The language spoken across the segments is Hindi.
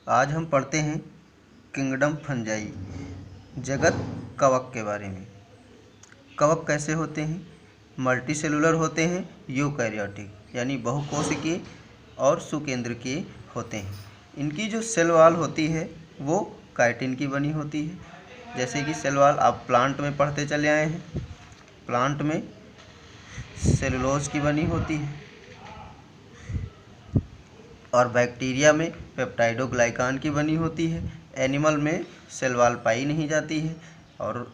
आज हम पढ़ते हैं किंगडम फंजाई, जगत कवक के बारे में। कवक कैसे होते हैं? मल्टीसेलुलर होते हैं, यूकैरियोटिक यानी बहुकोशिकीय और सुकेंद्रकीय होते हैं। इनकी जो सेल वॉल होती है वो काइटिन की बनी होती है। जैसे कि सेल वॉल आप प्लांट में पढ़ते चले आए हैं, प्लांट में सेलुलोज की बनी होती है और बैक्टीरिया में पेप्टाइडोग्लाइकान की बनी होती है। एनिमल में सेल वॉल पाई नहीं जाती है और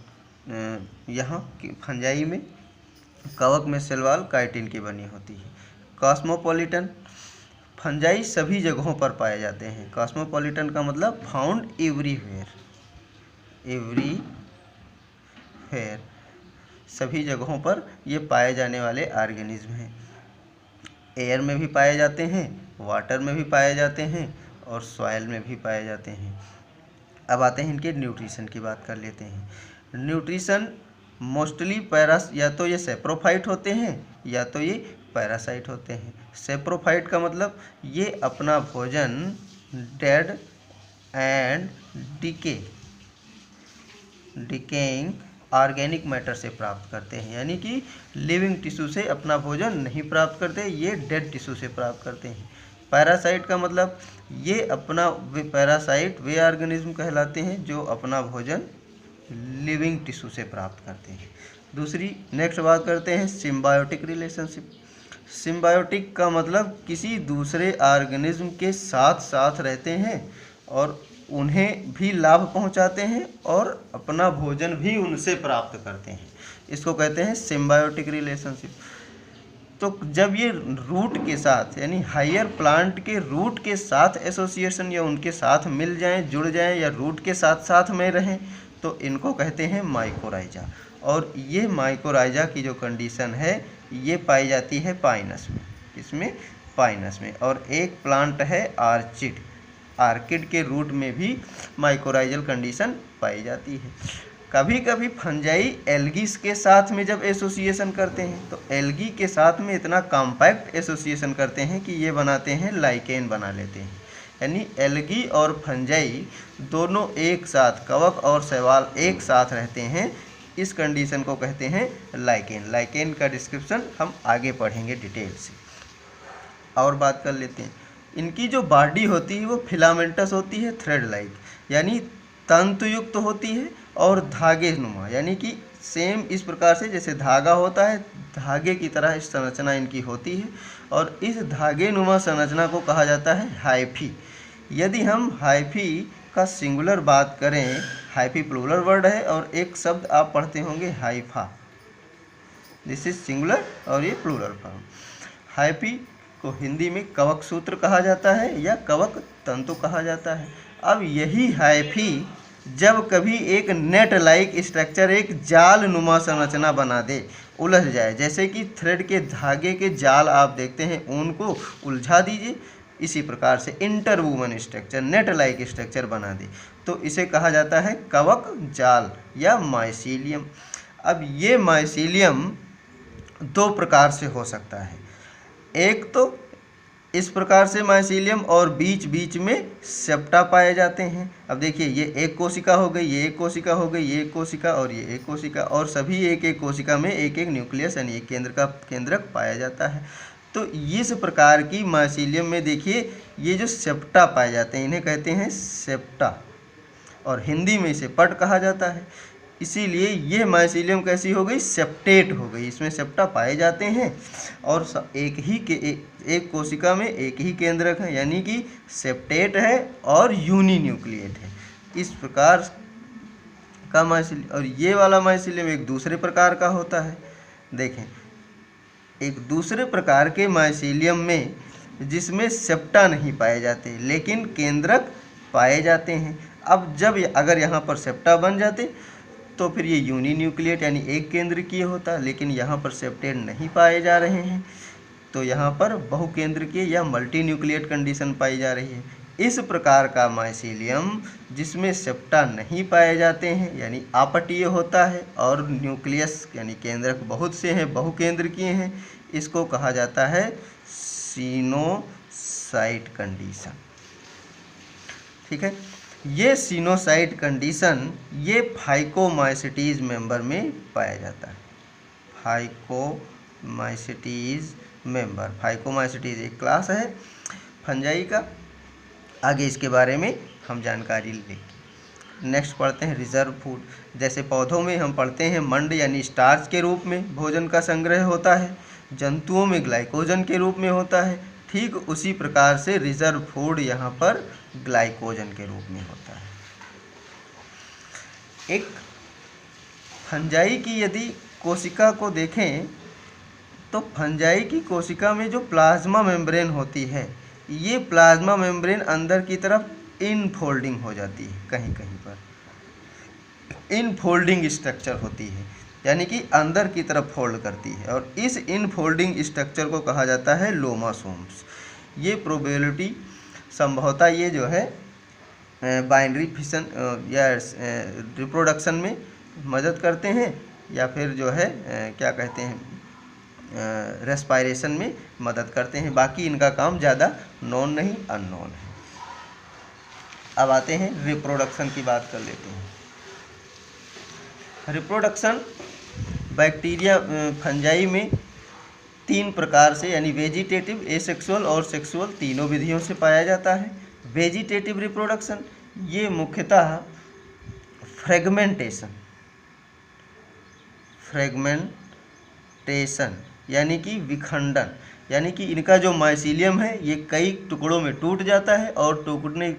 यहाँ फंजाई में कवक में सेल वॉल काइटिन की बनी होती है। कॉस्मोपॉलिटन फंजाई सभी जगहों पर पाए जाते हैं। कॉस्मोपॉलिटन का मतलब फाउंड एवरीवेयर, एवरीवेयर सभी जगहों पर ये पाए जाने वाले ऑर्गेनिज्म हैं। एयर में भी पाए जाते हैं, वाटर में भी पाए जाते हैं और सॉइल में भी पाए जाते हैं। अब आते हैं इनके न्यूट्रिशन की बात कर लेते हैं। न्यूट्रिशन मोस्टली या तो ये सेप्रोफाइट होते हैं या तो ये पैरासाइट होते हैं। सेप्रोफाइट का मतलब ये अपना भोजन dead and decaying organic matter से प्राप्त करते हैं, यानी कि लिविंग टिश्यू से अपना भोजन नहीं प्राप्त करते, ये डेड टिश्यू से प्राप्त करते हैं। पैरासाइट का मतलब ये अपना पैरासाइट वे ऑर्गेनिज्म कहलाते हैं जो अपना भोजन लिविंग टिश्यू से प्राप्त करते हैं। दूसरी नेक्स्ट बात करते हैं सिम्बायोटिक रिलेशनशिप। सिम्बायोटिक का मतलब किसी दूसरे ऑर्गेनिज्म के साथ साथ रहते हैं और उन्हें भी लाभ पहुंचाते हैं और अपना भोजन भी उनसे प्राप्त करते हैं। इसको कहते हैं सिम्बायोटिक रिलेशनशिप। तो जब ये रूट के साथ यानी हायर प्लांट के रूट के साथ एसोसिएशन या उनके साथ मिल जाएं, जुड़ जाएं या रूट के साथ साथ में रहें तो इनको कहते हैं माइकोराइजा। और ये माइकोराइजा की जो कंडीशन है ये पाई जाती है पाइनस में। इसमें पाइनस में। और एक प्लांट है आर्चिड, आर्किड के रूट में भी माइकोराइजल कंडीशन पाई जाती है। कभी कभी फंजाई एल्गीज के साथ में जब एसोसिएशन करते हैं तो एल्गी के साथ में इतना कॉम्पैक्ट एसोसिएशन करते हैं कि ये बनाते हैं लाइकेन बना लेते हैं। यानी एल्गी और फंजाई दोनों एक साथ, कवक और शैवाल एक साथ रहते हैं। इस कंडीशन को कहते हैं लाइकेन। लाइकेन का डिस्क्रिप्शन हम आगे पढ़ेंगे डिटेल से। और बात कर लेते हैं, इनकी जो बॉडी होती है वो फिलामेंटस होती है, थ्रेड लाइक यानी तंतुयुक्त होती है और धागे नुमा, यानी कि सेम इस प्रकार से जैसे धागा होता है धागे की तरह इस संरचना इनकी होती है। और इस धागे नुमा संरचना को कहा जाता है हाइफी। यदि हम हाइफी का सिंगुलर बात करें, हाइफी प्लूरल वर्ड है और एक शब्द आप पढ़ते होंगे हाइफा, दिस इज सिंगुलर और ये प्लूरल फॉर्म। हाइफी को हिंदी में कवक सूत्र कहा जाता है या कवक तंतु कहा जाता है। अब यही हाइफी जब कभी एक नेट लाइक स्ट्रक्चर, एक जाल नुमा संरचना बना दे, उलझ जाए, जैसे कि थ्रेड के धागे के जाल आप देखते हैं उनको उलझा दीजिए, इसी प्रकार से इंटरवूवन स्ट्रक्चर, नेट लाइक स्ट्रक्चर बना दे तो इसे कहा जाता है कवक जाल या माइसीलियम। अब ये माइसीलियम दो प्रकार से हो सकता है। एक तो इस प्रकार से माइसीलियम और बीच बीच में सेप्टा पाए जाते हैं। अब देखिए ये एक कोशिका हो गई, ये एक कोशिका हो गई, ये एक कोशिका और ये एक कोशिका, और सभी एक एक कोशिका में एक एक न्यूक्लियस यानी एक केंद्रक पाया जाता है। तो इस प्रकार की माइसीलियम में देखिए ये जो सेप्टा पाए जाते हैं इन्हें कहते हैं सेप्टा और हिंदी में इसे पट कहा जाता है। इसीलिए ये माइसीलियम कैसी हो गई, सेप्टेट हो गई। इसमें सेप्टा पाए जाते हैं और एक कोशिका में एक ही केंद्रक है, यानी कि सेप्टेट है और यूनिन्यूक्लिएट है। इस प्रकार का माइसीलियम, और ये वाला माइसीलियम एक दूसरे प्रकार का होता है। देखें, एक दूसरे प्रकार के माइसीलियम में जिसमें सेप्टा नहीं पाए जाते लेकिन केंद्रक पाए जाते हैं। अब अगर यहाँ पर सेप्टा बन जाते तो फिर ये यूनिन्यूक्लिएट यानी एक केंद्रकीय होता, लेकिन यहाँ पर सेप्टेट नहीं पाए जा रहे हैं तो यहाँ पर बहुकेंद्रकीय या मल्टीन्यूक्लिएट कंडीशन पाई जा रही है। इस प्रकार का माइसीलियम जिसमें सेप्टा नहीं पाए जाते हैं यानी आपटीय होता है और न्यूक्लियस यानी केंद्रक बहुत से हैं, बहुकेंद्रकीय हैं, इसको कहा जाता है सीनोसाइट कंडीशन। ठीक है। ये सिनोसाइट कंडीशन ये फाइकोमाइसिटीज मेंबर में पाया जाता है। फाइकोमाइसिटीज मेंबर, फाइकोमाइसिटीज एक क्लास है फंजाई का। आगे इसके बारे में हम जानकारी लेंगे। नेक्स्ट पढ़ते हैं रिजर्व फूड। जैसे पौधों में हम पढ़ते हैं मंड यानी स्टार्च के रूप में भोजन का संग्रह होता है, जंतुओं में ग्लाइकोजन के रूप में होता है, ठीक उसी प्रकार से रिजर्व फूड यहाँ पर ग्लाइकोजन के रूप में होता है। एक फंजाई की यदि कोशिका को देखें तो फंजाई की कोशिका में जो प्लाज्मा मेम्ब्रेन होती है, ये प्लाज्मा मेम्ब्रेन अंदर की तरफ इनफोल्डिंग हो जाती है, कहीं कहीं पर इनफोल्डिंग स्ट्रक्चर होती है, यानी कि अंदर की तरफ फोल्ड करती है, और इस इनफोल्डिंग स्ट्रक्चर को कहा जाता है लोमासोम्स। ये प्रोबेबिलिटी संभवतः ये जो है बाइनरी फिशन या रिप्रोडक्शन में मदद करते हैं, या फिर जो है क्या कहते हैं रेस्पायरेशन में मदद करते हैं। बाकी इनका काम ज़्यादा नॉन नहीं, अननोन है। अब आते हैं रिप्रोडक्शन की बात कर लेते हैं। रिप्रोडक्शन बैक्टीरिया फंजाई में 3 प्रकार से यानी वेजिटेटिव, एसेक्सुअल और सेक्सुअल तीनों विधियों से पाया जाता है। वेजिटेटिव रिप्रोडक्शन ये मुख्यतः फ्रेगमेंटेशन यानी कि विखंडन, यानी कि इनका जो माइसीलियम है ये कई टुकड़ों में टूट जाता है, और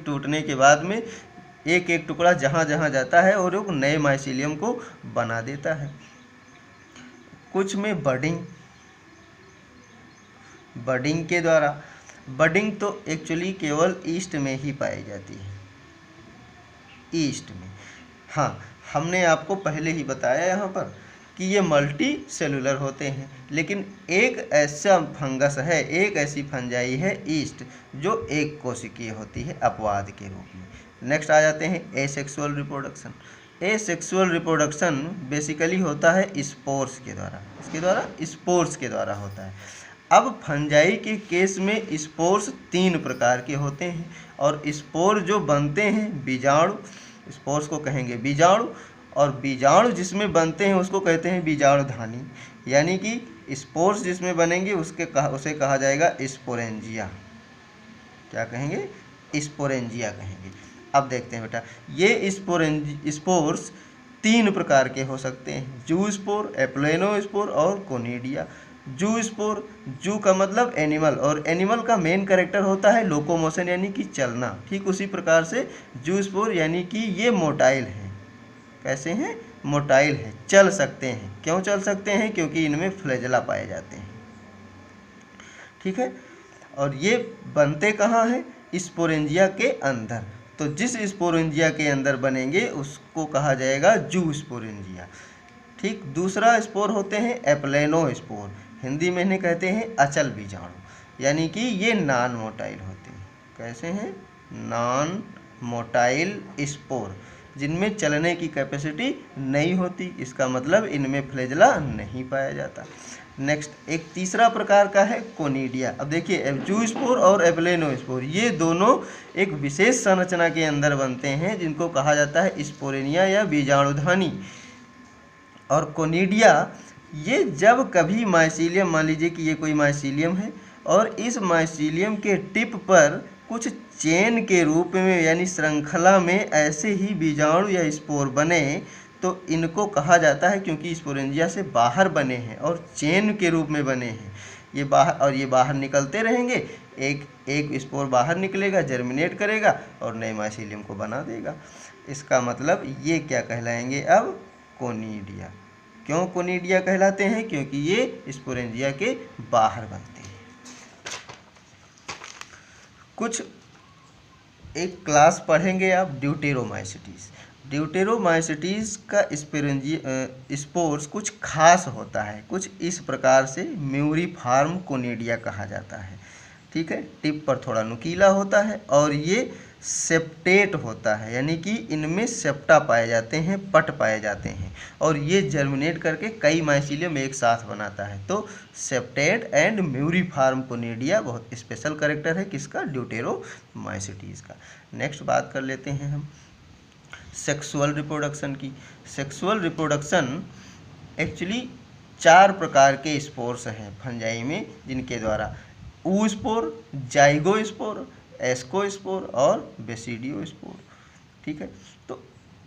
टूटने के बाद में एक एक टुकड़ा जहाँ जहाँ जाता है और एक नए माइसीलियम को बना देता है। कुछ में बडिंग के द्वारा, बडिंग तो एक्चुअली केवल ईस्ट में ही पाई जाती है, ईस्ट में। हाँ, हमने आपको पहले ही बताया यहाँ पर कि ये मल्टी सेलुलर होते हैं, लेकिन एक ऐसा फंगस है, एक ऐसी फंजाई है ईस्ट जो एक कोशिकीय होती है अपवाद के रूप में। नेक्स्ट आ जाते हैं asexual reproduction. Asexual reproduction basically होता है स्पोर्स के द्वारा, इसके द्वारा स्पोर्स के द्वारा होता है। अब फंजाई के केस में स्पोर्स 3 प्रकार के होते हैं, और स्पोर जो बनते हैं बीजाणु, स्पोर्स को कहेंगे बीजाणु, और बीजाणु जिसमें बनते हैं उसको कहते हैं बीजाणुधानी, यानी कि स्पोर्स जिसमें बनेंगे उसे कहा जाएगा स्पोरेंजिया। क्या कहेंगे? स्पोरेंजिया कहेंगे। अब देखते हैं बेटा, ये स्पोर्स 3 प्रकार के हो सकते हैं, जू स्पोर, एप्लेनो स्पोर और कोनिडिया। जू स्पोर, जू का मतलब एनिमल, और एनिमल का मेन कैरेक्टर होता है लोकोमोशन यानी कि चलना। ठीक उसी प्रकार से जू स्पोर यानी कि ये मोटाइल है। कैसे हैं? मोटाइल है, चल सकते हैं। क्यों चल सकते हैं? क्योंकि इनमें फ्लैजेला पाए जाते हैं। ठीक है, और ये बनते कहाँ हैं? स्पोरेंजिया के अंदर। तो जिस स्पोरेंजिया के अंदर बनेंगे उसको कहा जाएगा जू स्पोरेंजिया। ठीक, दूसरा स्पोर होते हैं एप्लेनो स्पोर, हिंदी में इन्हें कहते हैं अचल बीजाणु, यानी कि ये नॉन मोटाइल होते हैं। कैसे हैं? नॉन मोटाइल स्पोर, जिनमें चलने की कैपेसिटी नहीं होती, इसका मतलब इनमें फ्लैजेला नहीं पाया जाता। नेक्स्ट एक तीसरा प्रकार का है कोनिडिया। अब देखिए, जू स्पोर और एप्लेनो स्पोर ये दोनों एक विशेष संरचना के अंदर बनते हैं जिनको कहा जाता है स्पोरेनिया या बीजाणुधानी। और कोनिडिया ये जब कभी माइसीलियम, मान लीजिए कि ये कोई माइसीलियम है और इस माइसीलियम के टिप पर कुछ चेन के रूप में यानी श्रृंखला में ऐसे ही बीजाणु या स्पोर बने तो इनको कहा जाता है, क्योंकि स्पोरेंजिया से बाहर बने हैं और चेन के रूप में बने हैं, ये बाहर निकलते रहेंगे। एक स्पोर बाहर निकलेगा, जर्मिनेट करेगा और नए माइसीलियम को बना देगा। इसका मतलब ये क्या कहलाएंगे अब? कोनिडिया। क्यों कोनिडिया कहलाते हैं? क्योंकि ये स्पोरेंजिया के बाहर बनते हैं। कुछ एक क्लास पढ़ेंगे आप ड्यूटेरोमाइसिटीज। ड्यूटेरोमाइसिटीज का स्पोर्स कुछ खास होता है, कुछ इस प्रकार से म्यूरिफॉर्म कोनिडिया कहा जाता है। ठीक है, टिप पर थोड़ा नुकीला होता है और ये सेप्टेट होता है, यानी कि इनमें सेप्टा पाए जाते हैं, पट पाए जाते हैं, और ये जर्मिनेट करके कई माइसीलियम एक साथ बनाता है। तो सेप्टेट एंड म्यूरिफॉर्म कोनिडिया बहुत स्पेशल कैरेक्टर है किसका, ड्यूटेरोमाइसिटीज का। नेक्स्ट बात कर लेते हैं हम सेक्सुअल रिप्रोडक्शन की। सेक्सुअल रिप्रोडक्शन एक्चुअली 4 प्रकार के स्पोर्स हैं फंजाई में, जिनके द्वारा ऊस्पोर, जाइगोस्पोर, एस्कोस्पोर और बेसिडियोस्पोर। ठीक है, तो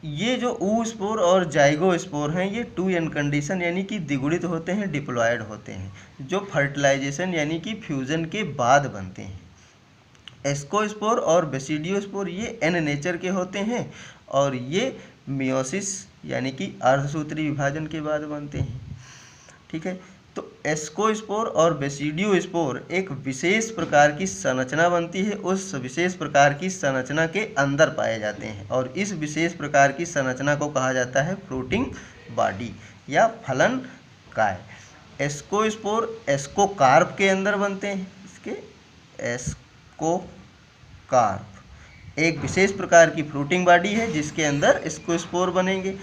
ये जो ऊस्पोर और जाइगोस्पोर हैं ये 2n कंडीशन यानी कि द्विगुणित होते हैं, डिप्लॉयड होते हैं, जो फर्टिलाइजेशन यानी कि फ्यूजन के बाद बनते हैं। एस्कोस्पोर और बेसिडियोस्पोर ये n नेचर के होते हैं और ये मियोसिस यानी कि अर्धसूत्री विभाजन के बाद बनते हैं। ठीक है, तो एस्कोस्पोर और बेसिडियोस्पोर एक विशेष प्रकार की संरचना बनती है, उस विशेष प्रकार की संरचना के अंदर पाए जाते हैं, और इस विशेष प्रकार की संरचना को कहा जाता है फ्रूटिंग बॉडी या फलन काय। एस्कोस्पोर एस्कोकार्प के अंदर बनते हैं, इसके एस्कोकार्प एक विशेष प्रकार की फ्रूटिंग बॉडी है जिसके अंदर एस्कोस्पोर बनेंगे।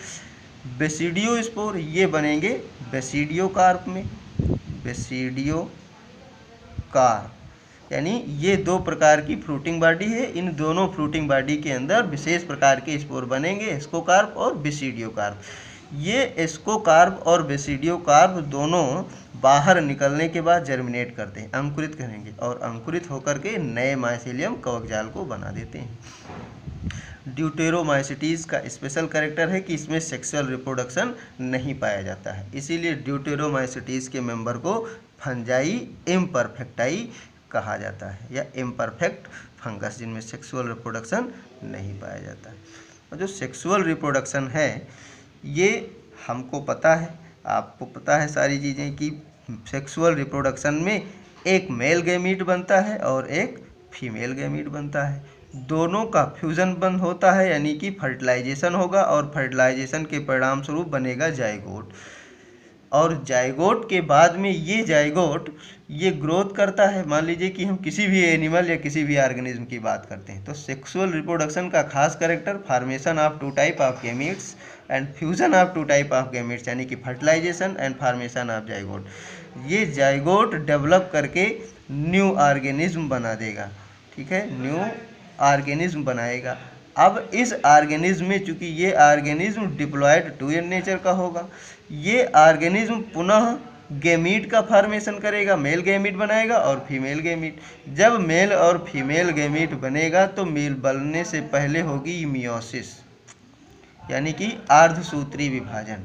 बेसिडियोस्पोर ये बनेंगे बेसिडियोकार्प में, बेसिडियोकार्प, यानी ये 2 प्रकार की फ्रूटिंग बॉडी है। इन दोनों फ्रूटिंग बॉडी के अंदर विशेष प्रकार के स्पोर बनेंगे, एस्कोकार्प और बेसिडियोकार्प। ये एस्कोकार्प और बेसिडियोकार्प दोनों बाहर निकलने के बाद जर्मिनेट करते हैं, अंकुरित करेंगे, और अंकुरित होकर के नए माइसीलियम कवक जाल को बना देते हैं। ड्यूटेरोमाइसिटीज़ का स्पेशल कैरेक्टर है कि इसमें सेक्सुअल रिप्रोडक्शन नहीं पाया जाता है, इसीलिए ड्यूटेरोमाइसिटीज़ के मेंबर को फंजाई इम्परफेक्टाई कहा जाता है, या इम्परफेक्ट फंगस, जिनमें सेक्सुअल रिप्रोडक्शन नहीं पाया जाता है। और जो सेक्सुअल रिप्रोडक्शन है ये हमको पता है, आपको पता है सारी चीज़ें, कि सेक्सुअल रिप्रोडक्शन में एक मेल गैमीट बनता है और एक फीमेल गैमीट बनता है, दोनों का फ्यूज़न बंद होता है, यानी कि फर्टिलाइजेशन होगा, और फर्टिलाइजेशन के परिणाम स्वरूप बनेगा जाइगोट, और जाइगोट के बाद में ये जाइगोट ये ग्रोथ करता है। मान लीजिए कि हम किसी भी एनिमल या किसी भी ऑर्गेनिज्म की बात करते हैं, तो सेक्सुअल रिप्रोडक्शन का खास character formation of 2 type of gametes and fusion of 2 type of gametes, यानी कि fertilisation and formation of zygote. ये जाइगोट डेवलप करके न्यू ऑर्गेनिज्म बना देगा। ठीक है, न्यू ऑर्गेनिज्म बनाएगा। अब इस ऑर्गेनिज्म में चूंकि ये ऑर्गेनिज्म डिप्लॉयड 2n नेचर का होगा, ये ऑर्गेनिज्म पुनः गैमीट का फॉर्मेशन करेगा, मेल गैमीट बनाएगा और फीमेल गैमीट। जब मेल और फीमेल गैमीट बनेगा तो मेल बनने से पहले होगी मियोसिस, यानी कि अर्धसूत्री विभाजन,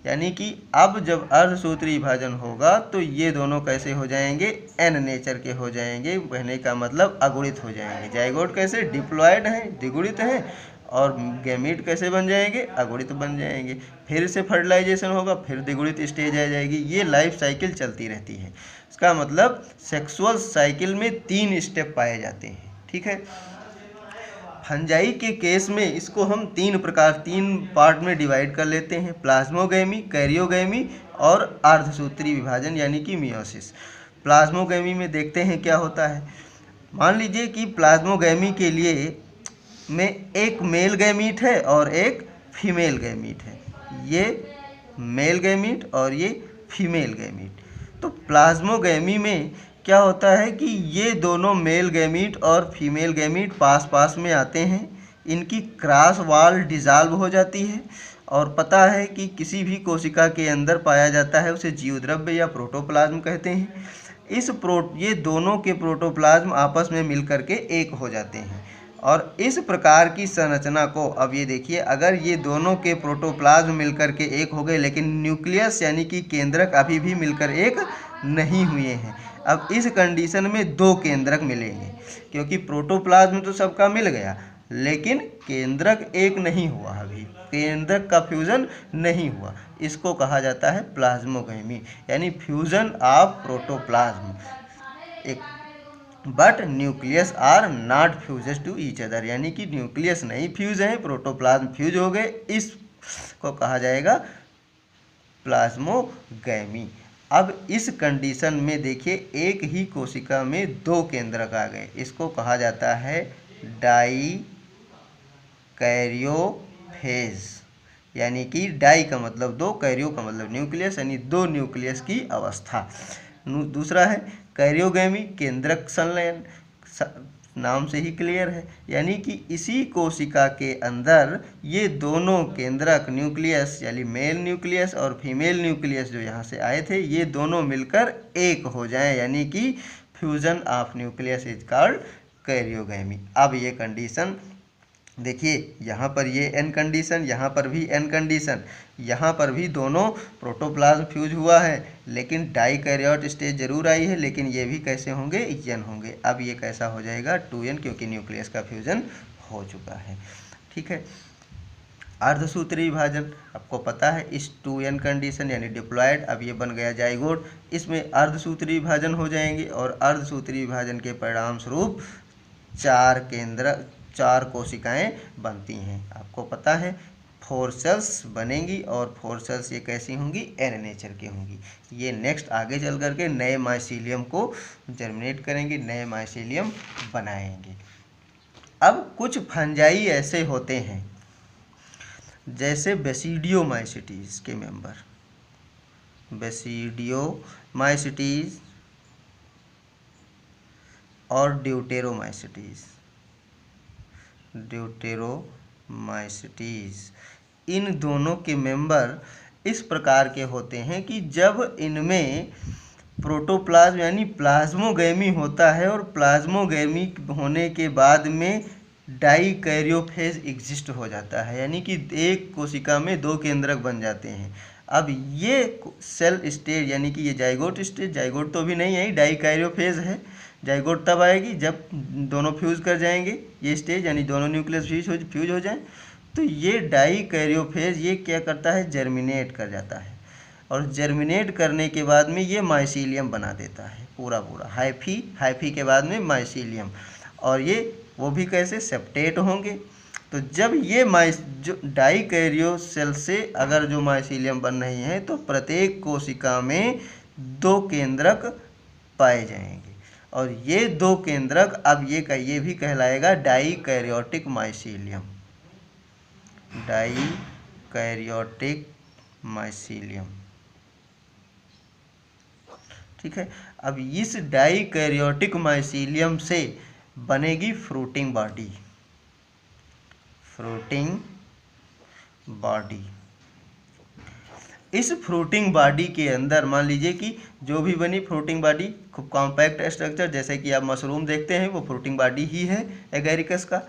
यानी कि अब जब अर्धसूत्री विभाजन होगा तो ये दोनों कैसे हो जाएंगे, n नेचर के हो जाएंगे, कहने का मतलब अगुणित हो जाएंगे। जाइगोट कैसे डिप्लॉयड हैं, द्विगुणित हैं, और गैमीट कैसे बन जाएंगे, अगुणित बन जाएंगे। फिर से फर्टिलाइजेशन होगा, फिर द्विगुणित स्टेज आ जाएगी, ये लाइफ साइकिल चलती रहती है। इसका मतलब सेक्सुअल साइकिल में 3 स्टेप पाए जाते हैं। ठीक है, फंजाई के केस में इसको हम 3 पार्ट में डिवाइड कर लेते हैं, प्लाज्मोगैमी, कैरियोगैमी और अर्धसूत्री विभाजन यानी कि मियोसिस। प्लाज्मोगैमी में देखते हैं क्या होता है। मान लीजिए कि प्लाज्मोगैमी के लिए में एक मेल गैमीट है और एक फीमेल गैमीट है, ये मेल गैमीट और ये फीमेल गैमीट। तो प्लाज्मोगैमी में क्या होता है कि ये दोनों मेल गैमीट और फीमेल गैमीट पास पास में आते हैं, इनकी क्रॉस वाल डिज़ाल्व हो जाती है, और पता है कि किसी भी कोशिका के अंदर पाया जाता है उसे जीवद्रव्य या प्रोटोप्लाज्म कहते हैं। ये दोनों के प्रोटोप्लाज्म आपस में मिलकर के एक हो जाते हैं, और इस प्रकार की संरचना को, अब ये देखिए, अगर ये दोनों के प्रोटोप्लाज्म मिलकर के एक हो गए लेकिन न्यूक्लियस यानी कि केंद्रक अभी भी मिलकर एक नहीं हुए हैं, अब इस कंडीशन में 2 केंद्रक मिलेंगे, क्योंकि प्रोटोप्लाज्म तो सबका मिल गया लेकिन केंद्रक एक नहीं हुआ, अभी केंद्रक का फ्यूजन नहीं हुआ। इसको कहा जाता है प्लाज्मोगैमी, यानी फ्यूजन ऑफ प्रोटोप्लाज्म। एक but nucleus are not fuses to each other, यानी कि न्यूक्लियस नहीं फ्यूज है, प्रोटोप्लाज्म फ्यूज हो गए, इसको कहा जाएगा प्लाज्मोगैमी। अब इस कंडीशन में देखिए एक ही कोशिका में 2 केंद्रक आ गए, इसको कहा जाता है डाई कैरियोफेज, यानी कि डाई का मतलब दो, कैरियो का मतलब न्यूक्लियस, यानी दो न्यूक्लियस की अवस्था। दूसरा है कैरियोगैमी, केंद्रक संलयन, नाम से ही क्लियर है, यानी कि इसी कोशिका के अंदर ये दोनों केंद्रक न्यूक्लियस, यानी मेल न्यूक्लियस और फीमेल न्यूक्लियस जो यहाँ से आए थे, ये दोनों मिलकर एक हो जाएं, यानी कि fusion of nucleus is called karyogamy. अब ये कंडीशन देखिए, यहाँ पर ये एन कंडीशन, यहाँ पर भी एन कंडीशन, यहाँ पर भी दोनों प्रोटोप्लाज्म फ्यूज हुआ है, लेकिन डाई कैरियोट स्टेज जरूर आई है, लेकिन ये भी कैसे होंगे, एन होंगे। अब ये कैसा हो जाएगा, 2n, क्योंकि न्यूक्लियस का फ्यूजन हो चुका है। ठीक है, अर्धसूत्री विभाजन आपको पता है, इस 2n कंडीशन यानी डिप्लॉयड, अब ये बन गया जाइगोट, इसमें अर्धसूत्री विभाजन हो जाएंगे और अर्धसूत्री विभाजन के परिणाम स्वरूप चार कोशिकाएं बनती हैं। आपको पता है 4 सेल्स बनेंगी और 4 सेल्स ये कैसी होंगी, एन नेचर की होंगी। ये नेक्स्ट आगे चल करके नए माइसीलियम को जर्मिनेट करेंगे, नए माइसीलियम बनाएंगे। अब कुछ फंजाई ऐसे होते हैं जैसे बेसिडियोमाइसिटीज के मेंबर, बेसिडियोमाइसिटीज और ड्यूटेरोमाइसिटीज, इन दोनों के मेंबर इस प्रकार के होते हैं कि जब इनमें प्रोटोप्लाज्म यानी प्लाज्मोगैमी होता है और प्लाज्मोगैमी होने के बाद में डाई कैरियोफेज एग्जिस्ट हो जाता है, यानी कि एक कोशिका में दो केंद्रक बन जाते हैं। अब ये सेल स्टेज यानी कि ये जाइगोट स्टेज, जाइगोट तो भी नहीं है, डाई कैरियोफेज है। जाइगोट तब आएगी जब दोनों फ्यूज कर जाएंगे, ये स्टेज यानी दोनों न्यूक्लियस फ्यूज हो जाएं। तो ये डाई कैरियोफेज ये क्या करता है, जर्मिनेट कर जाता है, और जर्मिनेट करने के बाद में ये माइसीलियम बना देता है पूरा, हाइफी के बाद में माइसीलियम, और ये वो भी कैसे, सेप्टेट होंगे। तो जब ये जो डाई कैरियो सेल से अगर जो माइसीलियम बन रही हैं, तो प्रत्येक कोशिका में 2 केंद्रक पाए जाएंगे, और ये 2 केंद्रक अब ये भी कहलाएगा dikaryotic mycelium, dikaryotic mycelium. ठीक है, अब इस डाई कैरियोटिक माइसीलियम से बनेगी फ्रूटिंग बॉडी, इस फ्रूटिंग बॉडी के अंदर मान लीजिए कि जो भी बनी फ्रूटिंग बॉडी खूब कॉम्पैक्ट स्ट्रक्चर, जैसे कि आप मशरूम देखते हैं वो फ्रूटिंग बॉडी ही है एगेरिकस का।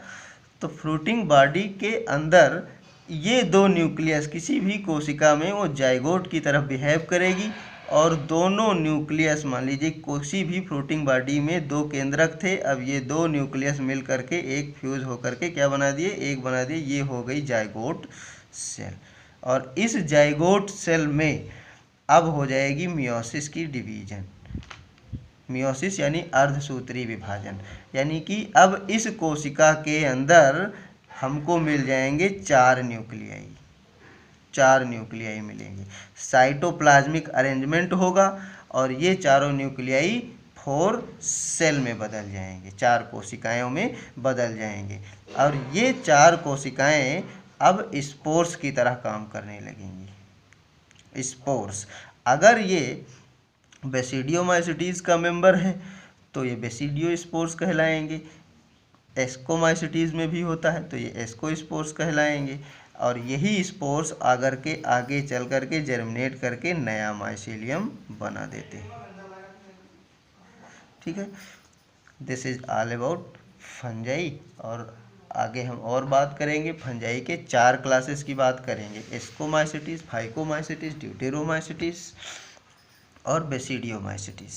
तो फ्रूटिंग बॉडी के अंदर ये 2 न्यूक्लियस किसी भी कोशिका में वो जाइगोट की तरफ बिहेव करेगी, और दोनों न्यूक्लियस मान लीजिए किसी भी फ्रूटिंग बॉडी में 2 केंद्रक थे, अब ये 2 न्यूक्लियस मिल करके एक फ्यूज होकर के क्या बना दिए, एक बना दिए, ये हो गई जाइगोट सेल। और इस जाइगोट सेल में अब हो जाएगी मियोसिस की डिवीजन, मियोसिस यानी अर्धसूत्री विभाजन, यानी कि अब इस कोशिका के अंदर हमको मिल जाएंगे 4 न्यूक्लियाई मिलेंगे, साइटोप्लाज्मिक अरेंजमेंट होगा, और ये चारों न्यूक्लियाई 4 सेल में बदल जाएंगे, 4 कोशिकाओं में बदल जाएंगे, और ये 4 कोशिकाएं अब स्पोर्स की तरह काम करने लगेंगी। स्पोर्स, अगर ये बेसिडियोमाइसिटीज का मेंबर है तो ये बेसिडियो स्पोर्स कहलाएंगे, एस्कोमाइसिटीज में भी होता है तो ये एस्को स्पोर्स कहलाएंगे, और यही स्पोर्स आगे चल करके जर्मिनेट करके नया माइसीलियम बना देते हैं। ठीक है, this is all about fungi, और आगे हम और बात करेंगे फंजाई के 4 क्लासेस की बात करेंगे, एस्कोमाइसिटीज, फाइकोमाइसिटीज, ड्यूटेरोमाइसिटीज और बेसिडियोमाइसिटीज।